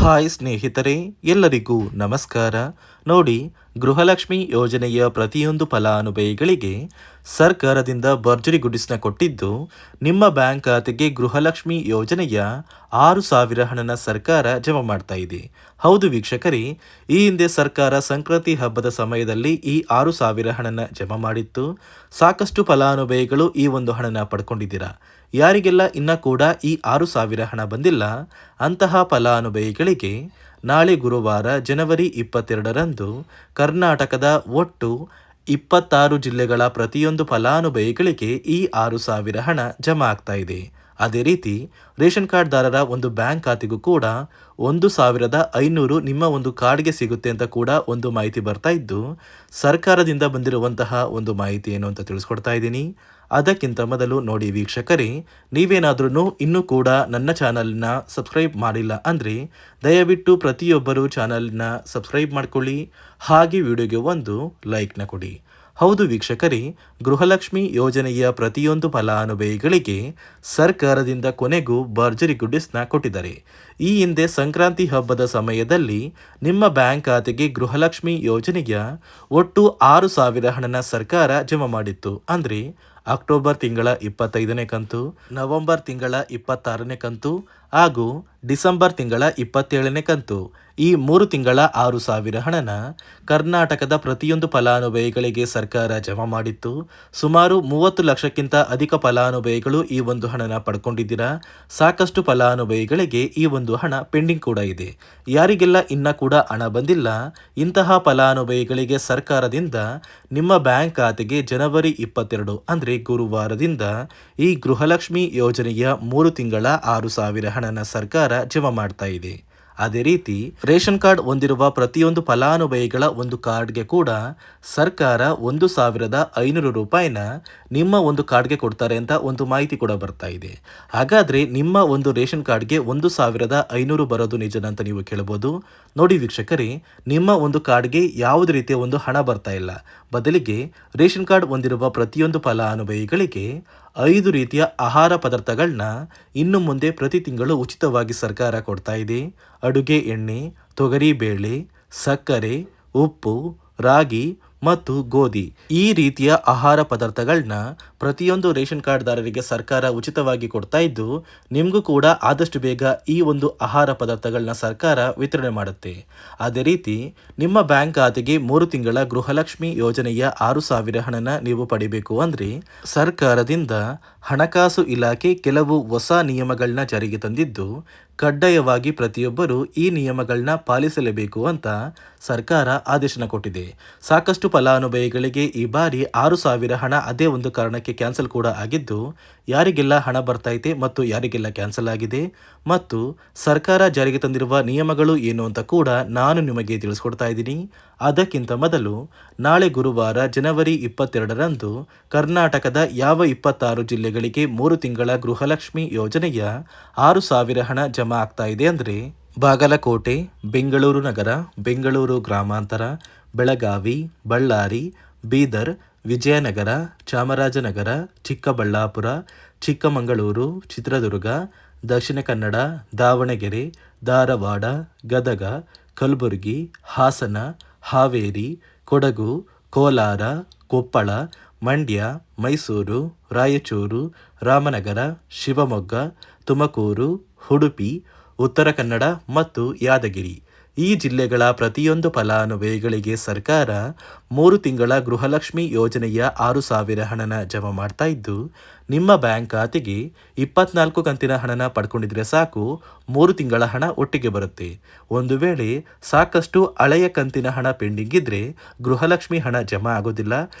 Hi ಸ್ನೇಹಿತರೆ, ಎಲ್ಲರಿಗೂ ನಮಸ್ಕಾರ. ನೋಡಿ, ಗೃಹಲಕ್ಷ್ಮಿ ಯೋಜನೆಯ ಪ್ರತಿಯೊಂದು ಫಲಾನುಭವಿಗಳಿಗೆ ಸರ್ಕಾರದಿಂದ ಭರ್ಜರಿ ಗುಡಿಸ್ನ ಕೊಟ್ಟಿದ್ದು, ನಿಮ್ಮ ಬ್ಯಾಂಕ್ ಖಾತೆಗೆ ಗೃಹಲಕ್ಷ್ಮಿ ಯೋಜನೆಯ 6,000 ಹಣನ ಸರ್ಕಾರ ಜಮಾ ಮಾಡ್ತಾ ಇದೆ. ಹೌದು ವೀಕ್ಷಕರೇ, ಈ ಹಿಂದೆ ಸರ್ಕಾರ ಸಂಕ್ರಾಂತಿ ಹಬ್ಬದ ಸಮಯದಲ್ಲಿ ಈ 6,000 ಹಣನ ಜಮಾ ಮಾಡಿತ್ತು. ಸಾಕಷ್ಟು ಫಲಾನುಭವಿಗಳು ಈ ಒಂದು ಹಣನ ಪಡ್ಕೊಂಡಿದ್ದೀರಾ. ಯಾರಿಗೆಲ್ಲ ಇನ್ನ ಕೂಡ ಈ 6,000 ಹಣ ಬಂದಿಲ್ಲ ಅಂತಹ ಫಲಾನುಭವಿಗಳಿಗೆ ನಾಳೆ ಗುರುವಾರ ಜನವರಿ 22ರಂದು ಕರ್ನಾಟಕದ ಒಟ್ಟು 26 ಜಿಲ್ಲೆಗಳ ಪ್ರತಿಯೊಂದು ಫಲಾನುಭವಿಗಳಿಗೆ ಈ 6,000 ಹಣ ಜಮಾ ಆಗ್ತಾ ಇದೆ. ಅದೇ ರೀತಿ ರೇಷನ್ ಕಾರ್ಡ್ದಾರರ ಒಂದು ಬ್ಯಾಂಕ್ ಖಾತೆಗೂ ಕೂಡ 1,500 ನಿಮ್ಮ ಒಂದು ಕಾರ್ಡ್ಗೆ ಸಿಗುತ್ತೆ ಅಂತ ಕೂಡ ಒಂದು ಮಾಹಿತಿ ಬರ್ತಾ ಇದ್ದು, ಸರ್ಕಾರದಿಂದ ಬಂದಿರುವಂತಹ ಒಂದು ಮಾಹಿತಿ ಏನು ಅಂತ ತಿಳಿಸ್ಕೊಡ್ತಾ ಇದ್ದೀನಿ. ಅದಕ್ಕಿಂತ ಮೊದಲು ನೋಡಿ ವೀಕ್ಷಕರೇ, ನೀವೇನಾದ್ರೂ ಇನ್ನೂ ಕೂಡ ನನ್ನ ಚಾನಲ್ನ ಸಬ್ಸ್ಕ್ರೈಬ್ ಮಾಡಿಲ್ಲ ಅಂದರೆ ದಯವಿಟ್ಟು ಪ್ರತಿಯೊಬ್ಬರು ಚಾನಲ್ನ ಸಬ್ಸ್ಕ್ರೈಬ್ ಮಾಡ್ಕೊಳ್ಳಿ, ಹಾಗೆ ವಿಡಿಯೋಗೆ ಒಂದು ಲೈಕ್ನ ಕೊಡಿ. ಹೌದು ವೀಕ್ಷಕರೇ, ಗೃಹಲಕ್ಷ್ಮಿ ಯೋಜನೆಯ ಪ್ರತಿಯೊಂದು ಫಲಾನುಭವಿಗಳಿಗೆ ಸರ್ಕಾರದಿಂದ ಕೊನೆಗೂ ಭರ್ಜರಿ ಗುಡ್ಡಿಸ್ನ ಕೊಟ್ಟಿದ್ದಾರೆ. ಈ ಹಿಂದೆ ಸಂಕ್ರಾಂತಿ ಹಬ್ಬದ ಸಮಯದಲ್ಲಿ ನಿಮ್ಮ ಬ್ಯಾಂಕ್ ಖಾತೆಗೆ ಗೃಹಲಕ್ಷ್ಮಿ ಯೋಜನೆಯ ಒಟ್ಟು 6,000 ಹಣನ ಸರ್ಕಾರ ಜಮಾ ಮಾಡಿತ್ತು. ಅಂದರೆ ಅಕ್ಟೋಬರ್ ತಿಂಗಳ 25ನೇ ಕಂತು, ನವೆಂಬರ್ ತಿಂಗಳ 26ನೇ ಕಂತು ಹಾಗೂ ಡಿಸೆಂಬರ್ ತಿಂಗಳ 27ನೇ ಕಂತು, ಈ 3 ತಿಂಗಳ 6,000 ಹಣನ ಕರ್ನಾಟಕದ ಪ್ರತಿಯೊಂದು ಫಲಾನುಭವಿಗಳಿಗೆ ಸರ್ಕಾರ ಜಮಾ ಮಾಡಿತ್ತು. ಸುಮಾರು 30 ಲಕ್ಷಕ್ಕಿಂತ ಅಧಿಕ ಫಲಾನುಭವಿಗಳು ಈ ಒಂದು ಹಣನ ಪಡ್ಕೊಂಡಿದ್ದೀರಾ. ಸಾಕಷ್ಟು ಫಲಾನುಭವಿಗಳಿಗೆ ಈ ಒಂದು ಹಣ ಪೆಂಡಿಂಗ್ ಕೂಡ ಇದೆ. ಯಾರಿಗೆಲ್ಲ ಇನ್ನ ಕೂಡ ಹಣ ಬಂದಿಲ್ಲ ಇಂತಹ ಫಲಾನುಭವಿಗಳಿಗೆ ಸರ್ಕಾರದಿಂದ ನಿಮ್ಮ ಬ್ಯಾಂಕ್ ಖಾತೆಗೆ ಜನವರಿ 22 ಅಂದರೆ ಗುರುವಾರದಿಂದ ಈ ಗೃಹಲಕ್ಷ್ಮಿ ಯೋಜನೆಯ 3 ತಿಂಗಳ 6,000 ಹಣನ ಸರ್ಕಾರ ಜಮಾ ಮಾಡ್ತಾ ಇದೆ. ಅದೇ ರೀತಿ ರೇಷನ್ ಕಾರ್ಡ್ ಹೊಂದಿರುವ ಪ್ರತಿಯೊಂದು ಫಲಾನುಭವಿಗಳ ಒಂದು ಕಾರ್ಡ್ಗೆ ಕೂಡ ಸರ್ಕಾರ 1,500 ರೂಪಾಯಿನ ನಿಮ್ಮ ಒಂದು ಕಾರ್ಡ್ಗೆ ಕೊಡ್ತಾರೆ ಅಂತ ಒಂದು ಮಾಹಿತಿ ಕೂಡ ಬರ್ತಾ ಇದೆ. ಹಾಗಾದ್ರೆ ನಿಮ್ಮ ಒಂದು ರೇಷನ್ ಕಾರ್ಡ್ಗೆ 1,500 ಬರೋದು ನಿಜನ ಅಂತ ನೀವು ಕೇಳಬಹುದು. ನೋಡಿ ವೀಕ್ಷಕರೇ, ನಿಮ್ಮ ಒಂದು ಕಾರ್ಡ್ಗೆ ಯಾವುದೇ ರೀತಿಯ ಒಂದು ಹಣ ಬರ್ತಾ ಇಲ್ಲ. ಬದಲಿಗೆ ರೇಷನ್ ಕಾರ್ಡ್ ಹೊಂದಿರುವ ಪ್ರತಿಯೊಂದು ಫಲಾನುಭವಿಗಳಿಗೆ 5 ರೀತಿಯ ಆಹಾರ ಪದಾರ್ಥಗಳನ್ನ ಇನ್ನು ಮುಂದೆ ಪ್ರತಿ ತಿಂಗಳು ಉಚಿತವಾಗಿ ಸರ್ಕಾರ ಕೊಡ್ತಾ ಇದೆ. ಅಡುಗೆ ಎಣ್ಣೆ, ತೊಗರಿ ಬೇಳೆ, ಸಕ್ಕರೆ, ಉಪ್ಪು, ರಾಗಿ ಮತ್ತು ಗೋಧಿ, ಈ ರೀತಿಯ ಆಹಾರ ಪದಾರ್ಥಗಳನ್ನ ಪ್ರತಿಯೊಂದು ರೇಷನ್ ಕಾರ್ಡ್ದಾರರಿಗೆ ಸರ್ಕಾರ ಉಚಿತವಾಗಿ ಕೊಡ್ತಾ ಇದ್ದು, ನಿಮಗೂ ಕೂಡ ಆದಷ್ಟು ಬೇಗ ಈ ಒಂದು ಆಹಾರ ಪದಾರ್ಥಗಳನ್ನ ಸರ್ಕಾರ ವಿತರಣೆ ಮಾಡುತ್ತೆ. ಅದೇ ರೀತಿ ನಿಮ್ಮ ಬ್ಯಾಂಕ್ ಖಾತೆಗೆ 3 ತಿಂಗಳ ಗೃಹಲಕ್ಷ್ಮಿ ಯೋಜನೆಯ 6,000 ಹಣನ ನೀವು ಪಡಿಬೇಕು ಅಂದರೆ ಸರ್ಕಾರದಿಂದ ಹಣಕಾಸು ಇಲಾಖೆ ಕೆಲವು ಹೊಸ ನಿಯಮಗಳನ್ನ ಜಾರಿಗೆ ತಂದಿದ್ದು, ಕಡ್ಡಾಯವಾಗಿ ಪ್ರತಿಯೊಬ್ಬರು ಈ ನಿಯಮಗಳನ್ನ ಪಾಲಿಸಲೇಬೇಕು ಅಂತ ಸರ್ಕಾರ ಆದೇಶನ ಕೊಟ್ಟಿದೆ. ಸಾಕಷ್ಟು ಫಲಾನುಭವಿಗಳಿಗೆ ಈ ಬಾರಿ 6,000 ಹಣ ಅದೇ ಒಂದು ಕಾರಣಕ್ಕೆ ಕ್ಯಾನ್ಸಲ್ ಕೂಡ ಆಗಿದ್ದು, ಯಾರಿಗೆಲ್ಲ ಹಣ ಬರ್ತೈತೆ ಮತ್ತು ಯಾರಿಗೆಲ್ಲ ಕ್ಯಾನ್ಸಲ್ ಆಗಿದೆ ಮತ್ತು ಸರ್ಕಾರ ಜಾರಿಗೆ ತಂದಿರುವ ನಿಯಮಗಳು ಏನು ಅಂತ ಕೂಡ ನಾನು ನಿಮಗೆ ತಿಳಿಸ್ಕೊಡ್ತಾ ಇದ್ದೀನಿ. ಅದಕ್ಕಿಂತ ಮೊದಲು ನಾಳೆ ಗುರುವಾರ ಜನವರಿ 22ರಂದು ಕರ್ನಾಟಕದ ಯಾವ 26 ಜಿಲ್ಲೆಗಳಿಗೆ 3 ತಿಂಗಳ ಗೃಹಲಕ್ಷ್ಮಿ ಯೋಜನೆಯ 6,000 ಹಣ ಜಮಾ ಆಗ್ತಾ ಇದೆ ಅಂದರೆ ಬಾಗಲಕೋಟೆ, ಬೆಂಗಳೂರು ನಗರ, ಬೆಂಗಳೂರು ಗ್ರಾಮಾಂತರ, ಬೆಳಗಾವಿ, ಬಳ್ಳಾರಿ, ಬೀದರ್, ವಿಜಯನಗರ, ಚಾಮರಾಜನಗರ, ಚಿಕ್ಕಬಳ್ಳಾಪುರ, ಚಿಕ್ಕಮಗಳೂರು, ಚಿತ್ರದುರ್ಗ, ದಕ್ಷಿಣ ಕನ್ನಡ, ದಾವಣಗೆರೆ, ಧಾರವಾಡ, ಗದಗ, ಕಲಬುರಗಿ, ಹಾಸನ, ಹಾವೇರಿ, ಕೊಡಗು, ಕೋಲಾರ, ಕೊಪ್ಪಳ, ಮಂಡ್ಯ, ಮೈಸೂರು, ರಾಯಚೂರು, ರಾಮನಗರ, ಶಿವಮೊಗ್ಗ, ತುಮಕೂರು, ಉಡುಪಿ, ಉತ್ತರ ಕನ್ನಡ ಮತ್ತು ಯಾದಗಿರಿ, ಈ ಜಿಲ್ಲೆಗಳ ಪ್ರತಿಯೊಂದು ಫಲಾನುಭವಿಗಳಿಗೆ ಸರ್ಕಾರ 3 ತಿಂಗಳ ಗೃಹಲಕ್ಷ್ಮಿ ಯೋಜನೆಯ 6,000 ಹಣನ ಜಮಾ ಮಾಡ್ತಾ ಇದ್ದು, ನಿಮ್ಮ ಬ್ಯಾಂಕ್ ಖಾತೆಗೆ 24 ಕಂತಿನ ಹಣನ ಪಡ್ಕೊಂಡಿದ್ರೆ ಸಾಕು, 3 ತಿಂಗಳ ಹಣ ಒಟ್ಟಿಗೆ ಬರುತ್ತೆ. ಒಂದು ವೇಳೆ ಸಾಕಷ್ಟು ಹಳೆಯ ಕಂತಿನ ಹಣ ಪೆಂಡಿಂಗ್ ಇದ್ರೆ ಗೃಹಲಕ್ಷ್ಮಿ ಹಣ ಜಮಾ ಆಗೋದಿಲ್ಲ.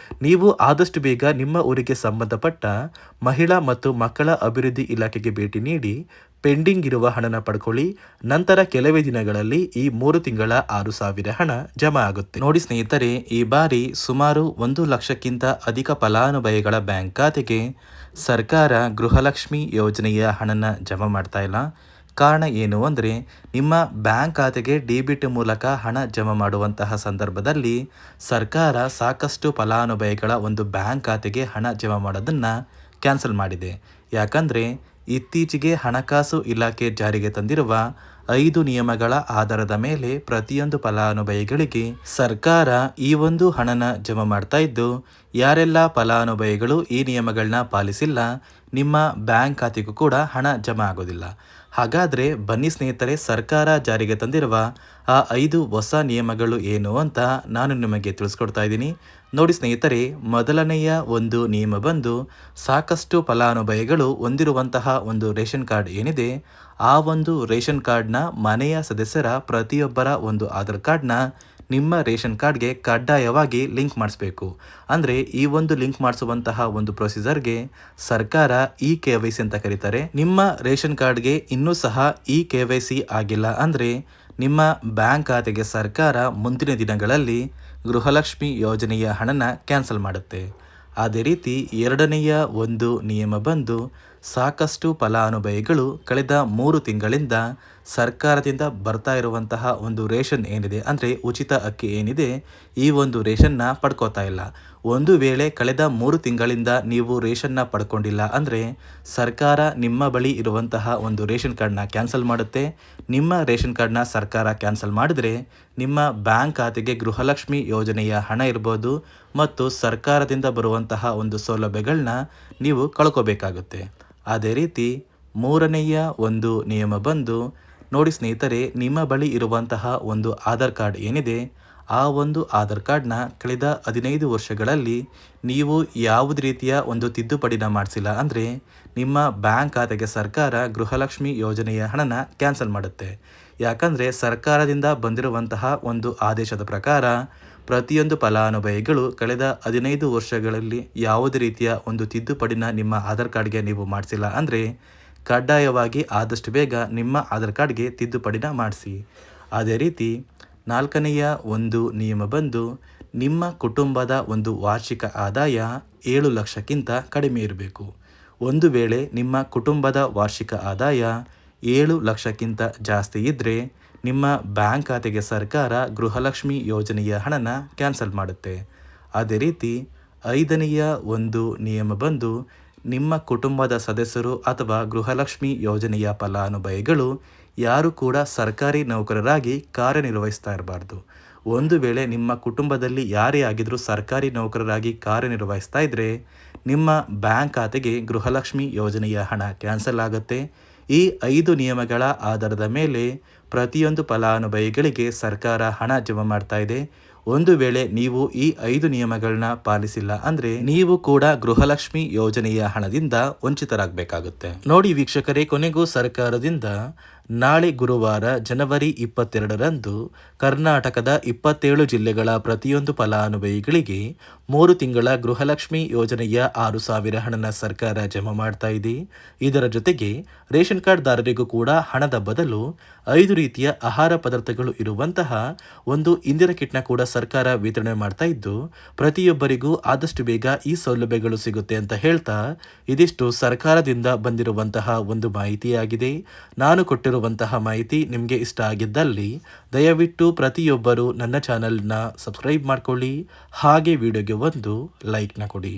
ನೀವು ಆದಷ್ಟು ಬೇಗ ನಿಮ್ಮ ಊರಿಗೆ ಸಂಬಂಧಪಟ್ಟ ಮಹಿಳಾ ಮತ್ತು ಮಕ್ಕಳ ಅಭಿವೃದ್ಧಿ ಇಲಾಖೆಗೆ ಭೇಟಿ ನೀಡಿ ಪೆಂಡಿಂಗ್ ಇರುವ ಹಣನ ಪಡ್ಕೊಳ್ಳಿ. ನಂತರ ಕೆಲವೇ ದಿನಗಳಲ್ಲಿ ಈ 3 ತಿಂಗಳ 6,000 ಹಣ ಜಮಾ ಆಗುತ್ತೆ. ನೋಡಿ ಸ್ನೇಹಿತರೆ, ಈ ಬಾರಿ ಸುಮಾರು 1 ಲಕ್ಷಕ್ಕಿಂತ ಅಧಿಕ ಫಲಾನುಭವಿಗಳ ಬ್ಯಾಂಕ್ ಖಾತೆಗೆ ಸರ್ಕಾರ ಗೃಹಲಕ್ಷ್ಮಿ ಯೋಜನೆಯ ಹಣನ ಜಮಾ ಮಾಡ್ತಾ ಇಲ್ಲ. ಕಾರಣ ಏನು ಅಂದರೆ, ನಿಮ್ಮ ಬ್ಯಾಂಕ್ ಖಾತೆಗೆ ಡೆಬಿಟ್ ಮೂಲಕ ಹಣ ಜಮಾ ಮಾಡುವಂತಹ ಸಂದರ್ಭದಲ್ಲಿ ಸರ್ಕಾರ ಸಾಕಷ್ಟು ಫಲಾನುಭವಿಗಳ ಒಂದು ಬ್ಯಾಂಕ್ ಖಾತೆಗೆ ಹಣ ಜಮಾ ಮಾಡೋದನ್ನು ಕ್ಯಾನ್ಸಲ್ ಮಾಡಿದೆ. ಯಾಕಂದರೆ ಇತ್ತೀಚೆಗೆ ಹಣಕಾಸು ಇಲಾಖೆ ಜಾರಿಗೆ ತಂದಿರುವ 5 ನಿಯಮಗಳ ಆಧಾರದ ಮೇಲೆ ಪ್ರತಿಯೊಂದು ಫಲಾನುಭವಿಗಳಿಗೆ ಸರ್ಕಾರ ಈ ಒಂದು ಹಣನ ಜಮಾ ಮಾಡ್ತಾ ಇದ್ದು, ಯಾರೆಲ್ಲ ಫಲಾನುಭವಿಗಳು ಈ ನಿಯಮಗಳನ್ನ ಪಾಲಿಸಿಲ್ಲ ನಿಮ್ಮ ಬ್ಯಾಂಕ್ ಖಾತೆಗೂ ಕೂಡ ಹಣ ಜಮಾ ಆಗೋದಿಲ್ಲ. ಹಾಗಾದರೆ ಬನ್ನಿ ಸ್ನೇಹಿತರೆ, ಸರ್ಕಾರ ಜಾರಿಗೆ ತಂದಿರುವ ಆ 5 ಹೊಸ ನಿಯಮಗಳು ಏನು ಅಂತ ನಾನು ನಿಮಗೆ ತಿಳಿಸ್ಕೊಡ್ತಾ ಇದ್ದೀನಿ. ನೋಡಿ ಸ್ನೇಹಿತರೆ, ಮೊದಲನೆಯ ಒಂದು ನಿಯಮ ಬಂದು ಸಾಕಷ್ಟು ಫಲಾನುಭವಿಗಳು ಹೊಂದಿರುವಂತಹ ಒಂದು ರೇಷನ್ ಕಾರ್ಡ್ ಏನಿದೆ, ಆ ಒಂದು ರೇಷನ್ ಕಾರ್ಡ್ನ ಮನೆಯ ಸದಸ್ಯರ ಪ್ರತಿಯೊಬ್ಬರ ಒಂದು ಆಧಾರ್ ಕಾರ್ಡ್ನ ನಿಮ್ಮ ರೇಷನ್ ಕಾರ್ಡ್ಗೆ ಕಡ್ಡಾಯವಾಗಿ ಲಿಂಕ್ ಮಾಡಿಸ್ಬೇಕು. ಅಂದರೆ ಈ ಒಂದು ಲಿಂಕ್ ಮಾಡಿಸುವಂತಹ ಒಂದು ಪ್ರೊಸೀಜರ್ಗೆ ಸರ್ಕಾರ KYC ಅಂತ ಕರೀತಾರೆ. ನಿಮ್ಮ ರೇಷನ್ ಕಾರ್ಡ್ಗೆ ಇನ್ನೂ ಸಹ KYC ಆಗಿಲ್ಲ ಅಂದರೆ ನಿಮ್ಮ ಬ್ಯಾಂಕ್ ಖಾತೆಗೆ ಸರ್ಕಾರ ಮುಂದಿನ ದಿನಗಳಲ್ಲಿ ಗೃಹಲಕ್ಷ್ಮಿ ಯೋಜನೆಯ ಹಣನ ಕ್ಯಾನ್ಸಲ್ ಮಾಡುತ್ತೆ. ಅದೇ ರೀತಿ ಎರಡನೆಯ ಒಂದು ನಿಯಮ ಬಂದು ಸಾಕಷ್ಟು ಫಲಾನುಭವಿಗಳು ಕಳೆದ 3 ತಿಂಗಳಿಂದ ಸರ್ಕಾರದಿಂದ ಬರ್ತಾ ಇರುವಂತಹ ಒಂದು ರೇಷನ್ ಏನಿದೆ, ಅಂದರೆ ಉಚಿತ ಅಕ್ಕಿ ಏನಿದೆ, ಈ ಒಂದು ರೇಷನ್ನ ಪಡ್ಕೋತಾ ಇಲ್ಲ. ಒಂದು ವೇಳೆ ಕಳೆದ 3 ತಿಂಗಳಿಂದ ನೀವು ರೇಷನ್ನ ಪಡ್ಕೊಂಡಿಲ್ಲ ಅಂದರೆ ಸರ್ಕಾರ ನಿಮ್ಮ ಬಳಿ ಇರುವಂತಹ ಒಂದು ರೇಷನ್ ಕಾರ್ಡ್ನ ಕ್ಯಾನ್ಸಲ್ ಮಾಡುತ್ತೆ. ನಿಮ್ಮ ರೇಷನ್ ಕಾರ್ಡ್ನ ಸರ್ಕಾರ ಕ್ಯಾನ್ಸಲ್ ಮಾಡಿದ್ರೆ ನಿಮ್ಮ ಬ್ಯಾಂಕ್ ಖಾತೆಗೆ ಗೃಹಲಕ್ಷ್ಮಿ ಯೋಜನೆಯ ಹಣ ಇರ್ಬೋದು ಮತ್ತು ಸರ್ಕಾರದಿಂದ ಬರುವಂತಹ ಒಂದು ಸೌಲಭ್ಯಗಳನ್ನ ನೀವು ಕಳ್ಕೋಬೇಕಾಗುತ್ತೆ. ಅದೇ ರೀತಿ ಮೂರನೆಯ ಒಂದು ನಿಯಮ ಬಂದು ನೋಡಿ ಸ್ನೇಹಿತರೆ, ನಿಮ್ಮ ಬಳಿ ಇರುವಂತಹ ಒಂದು ಆಧಾರ್ ಕಾರ್ಡ್ ಏನಿದೆ, ಆ ಒಂದು ಆಧಾರ್ ಕಾರ್ಡ್ನ ಕಳೆದ 15 ವರ್ಷಗಳಲ್ಲಿ ನೀವು ಯಾವುದೇ ರೀತಿಯ ಒಂದು ತಿದ್ದುಪಡಿನ ಮಾಡಿಸಿಲ್ಲ ಅಂದರೆ ನಿಮ್ಮ ಬ್ಯಾಂಕ್ ಖಾತೆಗೆ ಸರ್ಕಾರ ಗೃಹಲಕ್ಷ್ಮಿ ಯೋಜನೆಯ ಹಣನ ಕ್ಯಾನ್ಸಲ್ ಮಾಡುತ್ತೆ. ಯಾಕಂದರೆ ಸರ್ಕಾರದಿಂದ ಬಂದಿರುವಂತಹ ಒಂದು ಆದೇಶದ ಪ್ರಕಾರ ಪ್ರತಿಯೊಂದು ಫಲಾನುಭವಿಗಳು ಕಳೆದ 15 ವರ್ಷಗಳಲ್ಲಿ ಯಾವುದೇ ರೀತಿಯ ಒಂದು ತಿದ್ದುಪಡಿನ ನಿಮ್ಮ ಆಧಾರ್ ಕಾರ್ಡ್ಗೆ ನೀವು ಮಾಡಿಸಿಲ್ಲ ಅಂದರೆ ಕಡ್ಡಾಯವಾಗಿ ಆದಷ್ಟು ಬೇಗ ನಿಮ್ಮ ಆಧಾರ್ ಕಾರ್ಡ್ಗೆ ತಿದ್ದುಪಡಿನ ಮಾಡಿಸಿ. ಅದೇ ರೀತಿ ನಾಲ್ಕನೆಯ ಒಂದು ನಿಯಮ ಬಂದು ನಿಮ್ಮ ಕುಟುಂಬದ ಒಂದು ವಾರ್ಷಿಕ ಆದಾಯ 7 ಲಕ್ಷಕ್ಕಿಂತ ಕಡಿಮೆ ಇರಬೇಕು. ಒಂದು ವೇಳೆ ನಿಮ್ಮ ಕುಟುಂಬದ ವಾರ್ಷಿಕ ಆದಾಯ 7 ಲಕ್ಷಕ್ಕಿಂತ ಜಾಸ್ತಿ ಇದ್ದರೆ ನಿಮ್ಮ ಬ್ಯಾಂಕ್ ಖಾತೆಗೆ ಸರ್ಕಾರ ಗೃಹಲಕ್ಷ್ಮಿ ಯೋಜನೆಯ ಹಣನ ಕ್ಯಾನ್ಸಲ್ ಮಾಡುತ್ತೆ. ಅದೇ ರೀತಿ ಐದನೆಯ ಒಂದು ನಿಯಮ ಬಂದು ನಿಮ್ಮ ಕುಟುಂಬದ ಸದಸ್ಯರು ಅಥವಾ ಗೃಹಲಕ್ಷ್ಮಿ ಯೋಜನೆಯ ಫಲಾನುಭವಿಗಳು ಯಾರು ಕೂಡ ಸರ್ಕಾರಿ ನೌಕರರಾಗಿ ಕಾರ್ಯನಿರ್ವಹಿಸ್ತಾ ಇರಬಾರ್ದು. ಒಂದು ವೇಳೆ ನಿಮ್ಮ ಕುಟುಂಬದಲ್ಲಿ ಯಾರೇ ಆಗಿದ್ರೂ ಸರ್ಕಾರಿ ನೌಕರರಾಗಿ ಕಾರ್ಯನಿರ್ವಹಿಸ್ತಾ ಇದ್ದರೆ ನಿಮ್ಮ ಬ್ಯಾಂಕ್ ಖಾತೆಗೆ ಗೃಹಲಕ್ಷ್ಮಿ ಯೋಜನೆಯ ಹಣ ಕ್ಯಾನ್ಸಲ್ ಆಗುತ್ತೆ. ಈ 5 ನಿಯಮಗಳ ಆಧಾರದ ಮೇಲೆ ಪ್ರತಿಯೊಂದು ಫಲಾನುಭವಿಗಳಿಗೆ ಸರ್ಕಾರ ಹಣ ಜಮಾ ಮಾಡ್ತಾ ಇದೆ. ಒಂದು ವೇಳೆ ನೀವು ಈ 5 ನಿಯಮಗಳನ್ನ ಪಾಲಿಸಿಲ್ಲ ಅಂದರೆ ನೀವು ಕೂಡ ಗೃಹಲಕ್ಷ್ಮಿ ಯೋಜನೆಯ ಹಣದಿಂದ ವಂಚಿತರಾಗಬೇಕಾಗುತ್ತೆ. ನೋಡಿ ವೀಕ್ಷಕರೇ, ಕೊನೆಗೂ ಸರ್ಕಾರದಿಂದ ನಾಳೆ ಗುರುವಾರ ಜನವರಿ 22ರಂದು ಕರ್ನಾಟಕದ 27 ಜಿಲ್ಲೆಗಳ ಪ್ರತಿಯೊಂದು ಫಲಾನುಭವಿಗಳಿಗೆ 3 ತಿಂಗಳ ಗೃಹಲಕ್ಷ್ಮಿ ಯೋಜನೆಯ 6,000 ಹಣನ ಸರ್ಕಾರ ಜಮಾ ಮಾಡ್ತಾ ಇದೆ. ಇದರ ಜೊತೆಗೆ ರೇಷನ್ ಕಾರ್ಡ್ದಾರರಿಗೂ ಕೂಡ ಹಣದ ಬದಲು 5 ರೀತಿಯ ಆಹಾರ ಪದಾರ್ಥಗಳು ಇರುವಂತಹ ಒಂದು ಇಂದಿನ ಕಿಟ್ನ ಕೂಡ ಸರ್ಕಾರ ವಿತರಣೆ ಮಾಡ್ತಾ ಇದ್ದು, ಪ್ರತಿಯೊಬ್ಬರಿಗೂ ಆದಷ್ಟು ಬೇಗ ಈ ಸೌಲಭ್ಯಗಳು ಸಿಗುತ್ತೆ ಅಂತ ಹೇಳ್ತಾ ಇದಿಷ್ಟು ಸರ್ಕಾರದಿಂದ ಬಂದಿರುವಂತಹ ಒಂದು ಮಾಹಿತಿಯಾಗಿದೆ. ನಾನು ಕೊಟ್ಟಿರುವಂತಹ ಮಾಹಿತಿ ನಿಮಗೆ ಇಷ್ಟ ಆಗಿದ್ದಲ್ಲಿ ದಯವಿಟ್ಟು ಪ್ರತಿಯೊಬ್ಬರು ನನ್ನ ಚಾನಲ್ನ ಸಬ್ಸ್ಕ್ರೈಬ್ ಮಾಡ್ಕೊಳ್ಳಿ, ಹಾಗೆ ವಿಡಿಯೋಗೆ ಒಂದು ಲೈಕ್ನ ಕೊಡಿ.